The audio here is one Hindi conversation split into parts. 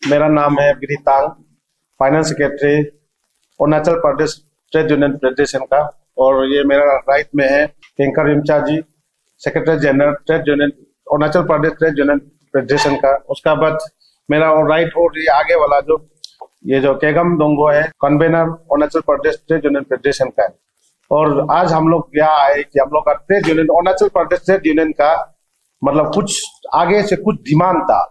मेरा नाम है Vidhi Tang, finance secretary Arunachal Pradesh trade union federation का। और ये मेरा राइट में है Kinkar Rimcha ji, secretary general trade union Arunachal Pradesh trade union federation का। उसका बाद मेरा और राइट और ये आगे वाला जो केगम दोंगो है, convener Arunachal Pradesh trade union federation का। और आज हम लोग यहाँ आए कि हम लोग का trade union Arunachal Pradesh trade union का मतलब कुछ आगे से कुछ डिमांड था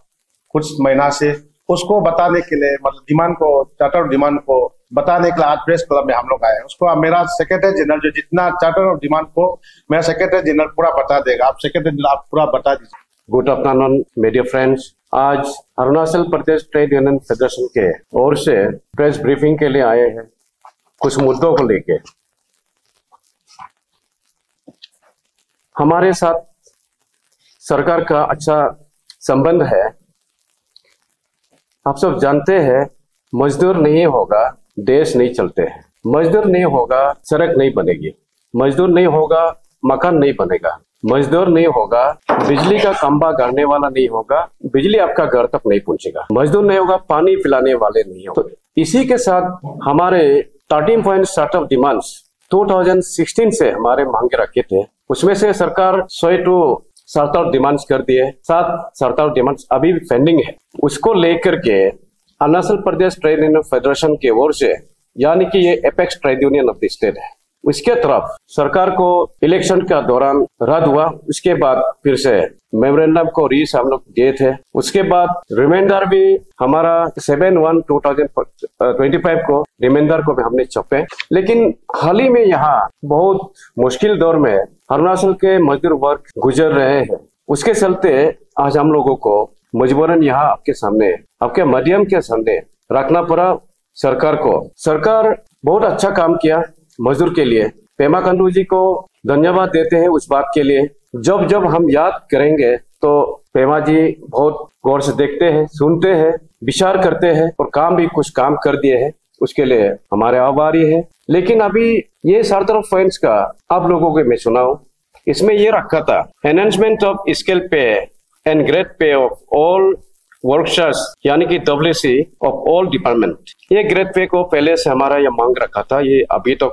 कुछ महीना से, उसको बताने के लिए मतलब डिमांड को, चार्टर डिमांड को बताने के लिए आज प्रेस क्लब में हम लोग आए। उसको मेरा सेक्रेटरी जनरल जो जितना चार्टर ऑफ डिमांड को मेरा सेक्रेटरी जनरल पूरा बता देगा। आप सेक्रेटरी जनरल आप पूरा बता दीजिए। गुड आफ्टरनून मीडिया फ्रेंड्स, आज Arunachal Pradesh trade union federation के ओर से प्रेस ब्रीफिंग के लिए आए हैं कुछ मुद्दों को लेके। हमारे साथ सरकार का अच्छा संबंध है। आप सब जानते हैं मजदूर नहीं होगा देश नहीं चलते हैं, मजदूर नहीं होगा सड़क नहीं बनेगी, मजदूर नहीं होगा मकान नहीं बनेगा, मजदूर नहीं होगा बिजली का खंभा गाड़ने वाला नहीं होगा, बिजली आपका घर तक नहीं पहुंचेगा, मजदूर नहीं होगा पानी पिलाने वाले नहीं होगा। तो इसी के साथ हमारे 13 पॉइंट स्टार्टअप डिमांड्स 2016 से हमारे मांगे रखे थे, उसमें से सरकार 100 डिमांड्स कर दिए, 7 डिमांड्स अभी भी पेंडिंग है। उसको लेकर के Arunachal Pradesh trade union federation की ओर से, यानी कि ये apex trade union of the state है, उसके तरफ सरकार को इलेक्शन का दौरान रद्द हुआ। उसके बाद फिर से मेमोरेंडम को रीस हम लोग दिए थे। उसके बाद रिमाइंडर भी हमारा 7/1/2025 को रिमाइंडर को भी हमने छपे। लेकिन हाल ही में यहाँ बहुत मुश्किल दौर में अरुणाचल के मजदूर वर्ग गुजर रहे हैं, उसके चलते आज हम लोगों को मजबूरन यहाँ आपके सामने, आपके माध्यम के सामने रखना पड़ा सरकार को। सरकार बहुत अच्छा काम किया मजदूर के लिए। पेमा खांडू जी को धन्यवाद देते हैं उस बात के लिए। जब जब हम याद करेंगे तो पेमा जी बहुत गौर से देखते हैं, सुनते हैं, विचार करते हैं और काम भी कुछ काम कर दिए हैं, उसके लिए हमारे आभारी है। लेकिन अभी ये सारे पॉइंट्स का आप लोगों को मैं सुनाऊं। इसमें ये रखा था एनहांसमेंट ऑफ स्केल पे and grade pay of all workers, यानी कि WC ऑफ ऑल डिपार्टमेंट। ये ग्रेड पे को पहले से हमारा ये मांग रखा था, ये अभी तो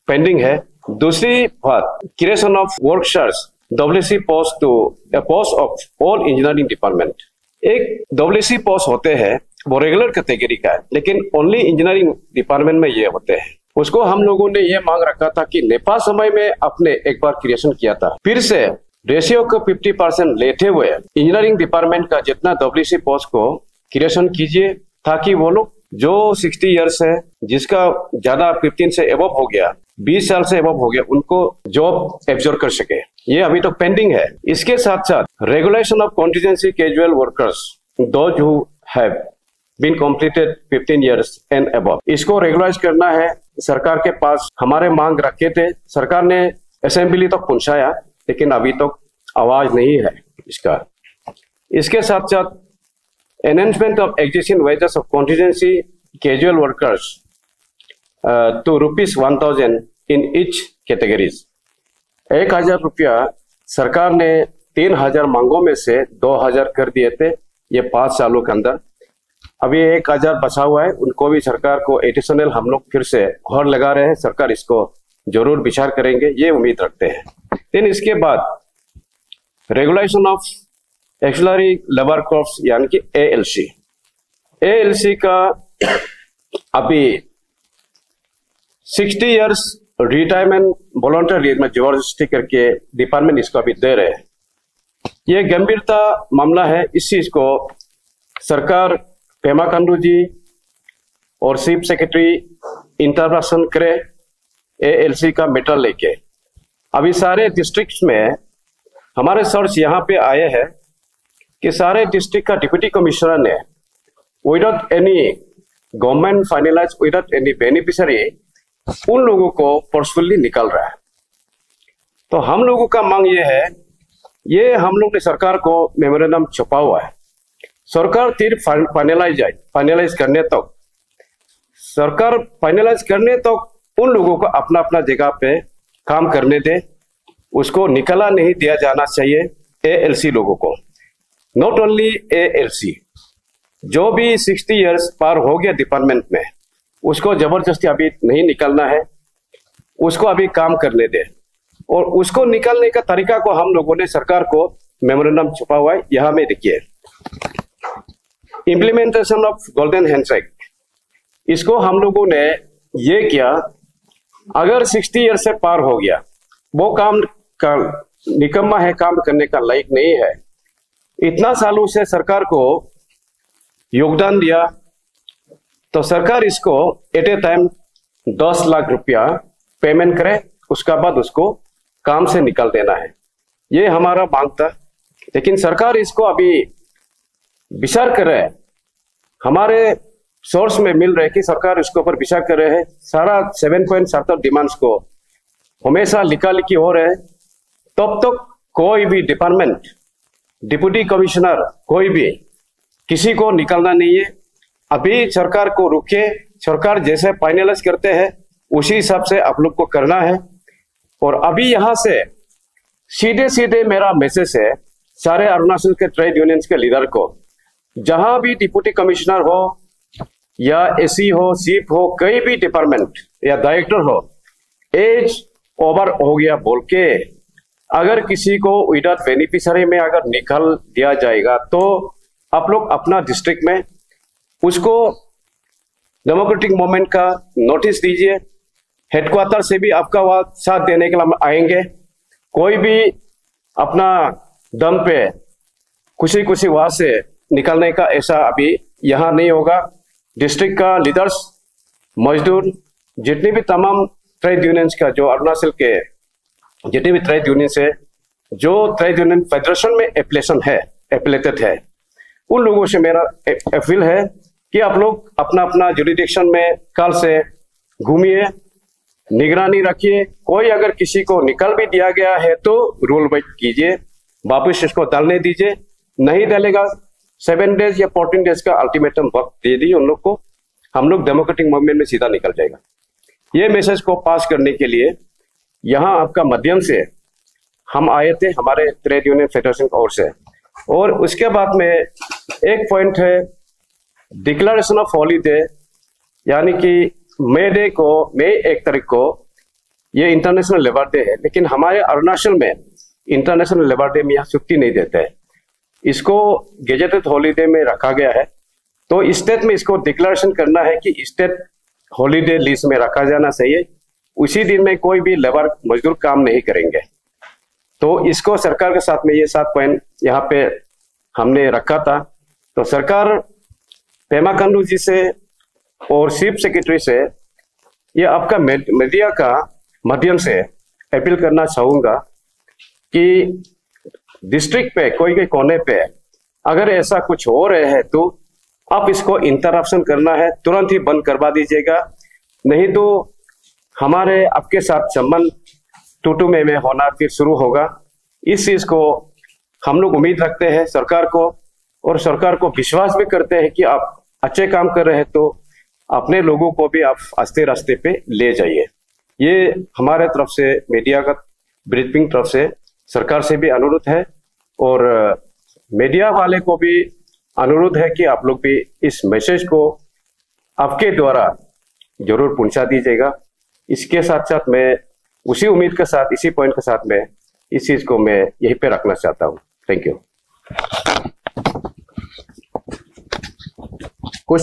पेंडिंग है। दूसरी बात, creation of workers WC post to a post of all engineering department. एक WC पोस्ट होते हैं वो रेगुलर कैटेगरी का है, लेकिन ओनली इंजीनियरिंग डिपार्टमेंट में ये होते हैं। उसको हम लोगों ने ये मांग रखा था कि नेपाल समय में अपने एक बार क्रिएशन किया था, फिर से रेशियो को 50% लेते हुए इंजीनियरिंग डिपार्टमेंट का जितना WC पोस्ट को क्रिएशन कीजिए, ताकि वो लोग जो 60 इयर्स है, जिसका ज्यादा 15 से एबव हो गया, 20 साल से एबव हो गया, उनको जॉब एब्जॉर्ब कर सके। ये अभी तो पेंडिंग है। इसके साथ साथ regulation of contingency casual workers those who have been completed 15 years and above, इसको रेगुलाइज करना है। सरकार के पास हमारे मांग रखे थे, सरकार ने असेंबली तक पहुंचाया, लेकिन अभी तक आवाज नहीं है इसका। इसके साथ साथ enhancement of existing wages of contingency casual workers to ₹1,000 in each categories. 1,000 रुपया सरकार ने 3,000 मांगों में से 2,000 कर दिए थे ये 5 सालों के अंदर। अभी 1,000 बचा हुआ है, उनको भी सरकार को एडिशनल हम लोग फिर से और लगा रहे हैं। सरकार इसको जरूर विचार करेंगे, ये उम्मीद रखते हैं। फिर इसके बाद regulation of axillary labour corps, यानी कि ALC का अभी 60 इयर्स रिटायरमेंट वॉलंटरी में जबरदस्ती करके डिपार्टमेंट इसको अभी दे रहे हैं। ये गंभीरता मामला है। इस चीज को सरकार पेमा खांडू जी और चीफ सेक्रेटरी इंटरवेंशन करे ALC का मैटर लेके। अभी सारे डिस्ट्रिक्ट्स में हमारे सर्च यहाँ पे आए हैं कि सारे डिस्ट्रिक्ट का डिप्टी कमिश्नर ने without any government finalise, without any beneficiary उन लोगों को फोर्सफुली निकाल रहा है। तो हम लोगों का मांग ये है, ये हम लोग ने सरकार को मेमोरेंडम छपा हुआ है, सरकार फिर फाइनलाइज करने तक, सरकार फाइनलाइज करने तक उन लोगों को अपना अपना जगह पे काम करने दे, उसको निकाला नहीं दिया जाना चाहिए ALC लोगों को। नॉट ओनली ALC, जो भी 60 इयर्स पार हो गया डिपार्टमेंट में, उसको जबरदस्ती अभी नहीं निकलना है, उसको अभी काम करने दे। और उसको निकलने का तरीका को हम लोगों ने सरकार को मेमोरेंडम छुपा हुआ है, यहाँ में देखिए, इम्प्लीमेंटेशन ऑफ गोल्डन हैंडशेक। इसको हम लोगों ने ये किया, अगर 60 ईयर से पार हो गया, वो काम का निकम्मा है, काम करने का लायक नहीं है, इतना सालों से सरकार को योगदान दिया, तो सरकार इसको एट ए टाइम 10 लाख रुपया पेमेंट करे, उसका बाद उसको काम से निकाल देना है। ये हमारा मांग था, लेकिन सरकार इसको अभी विचार कर रहे है। हमारे सोर्स में मिल रहे कि सरकार इसके ऊपर विचार कर रहे हैं। सारा 7.7 डिमांड्स को हमेशा लिखा लिखी हो रहे हैं। तब तक कोई भी डिपार्टमेंट, डिप्टी कमिश्नर, कोई भी किसी को निकलना नहीं है। अभी सरकार को रुके, सरकार जैसे फाइनलाइज करते हैं उसी हिसाब से आप लोग को करना है। और अभी यहाँ से सीधे सीधे मेरा मैसेज है सारे अरुणाचल के ट्रेड यूनियंस के लीडर को, जहां भी डिप्टी कमिश्नर हो या एसी हो, सीप हो, कोई भी डिपार्टमेंट या डायरेक्टर हो, एज ओवर हो गया बोल के अगर किसी को विदाउट बेनिफिशियरी में अगर निकाल दिया जाएगा, तो आप लोग अपना डिस्ट्रिक्ट में उसको डेमोक्रेटिक मूवमेंट का नोटिस दीजिए। हेडक्वार्टर से भी आपका वहां साथ देने के लिए हम आएंगे। कोई भी अपना दम पे खुशी खुशी वहां से निकलने का ऐसा अभी यहाँ नहीं होगा। डिस्ट्रिक्ट का लीडर्स, मजदूर, जितनी भी तमाम ट्रेड यूनियंस का, जो अरुणाचल के जितने भी ट्रेड यूनियंस है, जो ट्रेड यूनियन फेडरेशन में एफिलेटेड है, उन लोगों से मेरा अपील है कि आप लोग अपना अपना जुरिडिक्शन में कल से घूमिए, निगरानी रखिए। कोई अगर किसी को निकल भी दिया गया है तो रोल बैक कीजिए, वापस इसको डालने दीजिए। नहीं डालेगा 7 डेज या 14 डेज का अल्टीमेटम वक्त दे दी उन लोग को, हम लोग डेमोक्रेटिक मूवमेंट में सीधा निकल जाएगा। ये मैसेज को पास करने के लिए यहाँ आपका माध्यम से हम आए थे, हमारे ट्रेड यूनियन फेडरेशन की ओर से। और उसके बाद में एक पॉइंट है डिक्लेरेशन ऑफ हॉलीडे, यानी कि मई 1 तारीख को ये इंटरनेशनल लेबर डे है, लेकिन हमारे अरुणाचल में इंटरनेशनल लेबर डे में यहाँ छुट्टी नहीं देते हैं। इसको गेजेटेड हॉलीडे में रखा गया है, तो स्टेट में इसको डिक्लेरेशन करना है कि स्टेट हॉलीडे लिस्ट में रखा जाना चाहिए। उसी दिन में कोई भी लेबर मजदूर काम नहीं करेंगे। तो इसको सरकार के साथ में ये 7 पॉइंट यहाँ पे हमने रखा था। तो सरकार पेमा खांडू जी से और चीफ सेक्रेटरी से ये आपका मीडिया का माध्यम से अपील करना चाहूंगा कि डिस्ट्रिक्ट पे कोई कोने पे अगर ऐसा कुछ हो रहे है तो आप इसको इंटरप्शन करना है, तुरंत ही बंद करवा दीजिएगा। नहीं तो हमारे आपके साथ संबंध टूटू में होना फिर शुरू होगा। इस चीज को हम लोग उम्मीद रखते हैं सरकार को, और सरकार को विश्वास भी करते हैं कि आप अच्छे काम कर रहे हैं, तो अपने लोगों को भी आप आस्ते रास्ते पे ले जाइए। ये हमारे तरफ से, मीडिया का ब्रीफिंग तरफ से सरकार से भी अनुरोध है, और मीडिया वाले को भी अनुरोध है कि आप लोग भी इस मैसेज को आपके द्वारा जरूर पहुंचा दीजिएगा। इसके साथ साथ मैं उसी उम्मीद के साथ, इसी पॉइंट के साथ में इस चीज को मैं यहीं पे रखना चाहता हूँ। Thank you. कुछ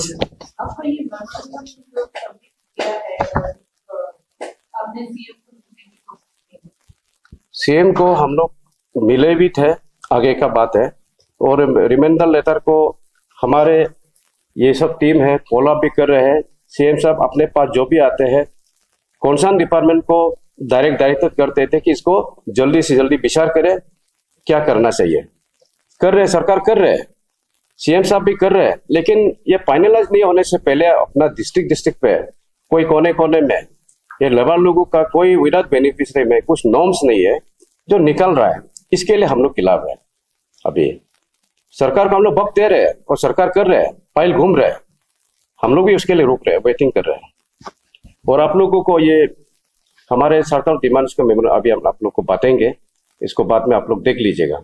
सीएम को हम लोग मिले भी थे, आगे का बात है, और रिमाइंडर लेटर को हमारे ये सब टीम है फॉलो अप भी कर रहे हैं। सीएम साहब अपने पास जो भी आते हैं कंसर्न डिपार्टमेंट को डायरेक्ट करते थे कि इसको जल्दी से जल्दी विचार करें, क्या करना चाहिए। कर रहे, सरकार कर रहे हैं, सीएम साहब भी कर रहे हैं, लेकिन ये फाइनलाइज नहीं होने से पहले अपना डिस्ट्रिक्ट पे कोई कोने कोने में ये लेबर लोगों का कोई विदाउट बेनिफिशियरी में कुछ नॉर्म्स नहीं है जो निकल रहा है। इसके लिए हम लोग खिलाफ है। अभी सरकार को हम लोग वक्त दे रहे हैं और सरकार कर रहे हैं, फाइल घूम रहे हैं, हम लोग भी उसके लिए रुक रहे हैं, वेटिंग कर रहे हैं। और आप लोगों को ये हमारे सरकार डिमांड्स का मेमोरेंडम अभी हम आप लोग को बांटेंगे, इसको बाद में आप लोग देख लीजिएगा।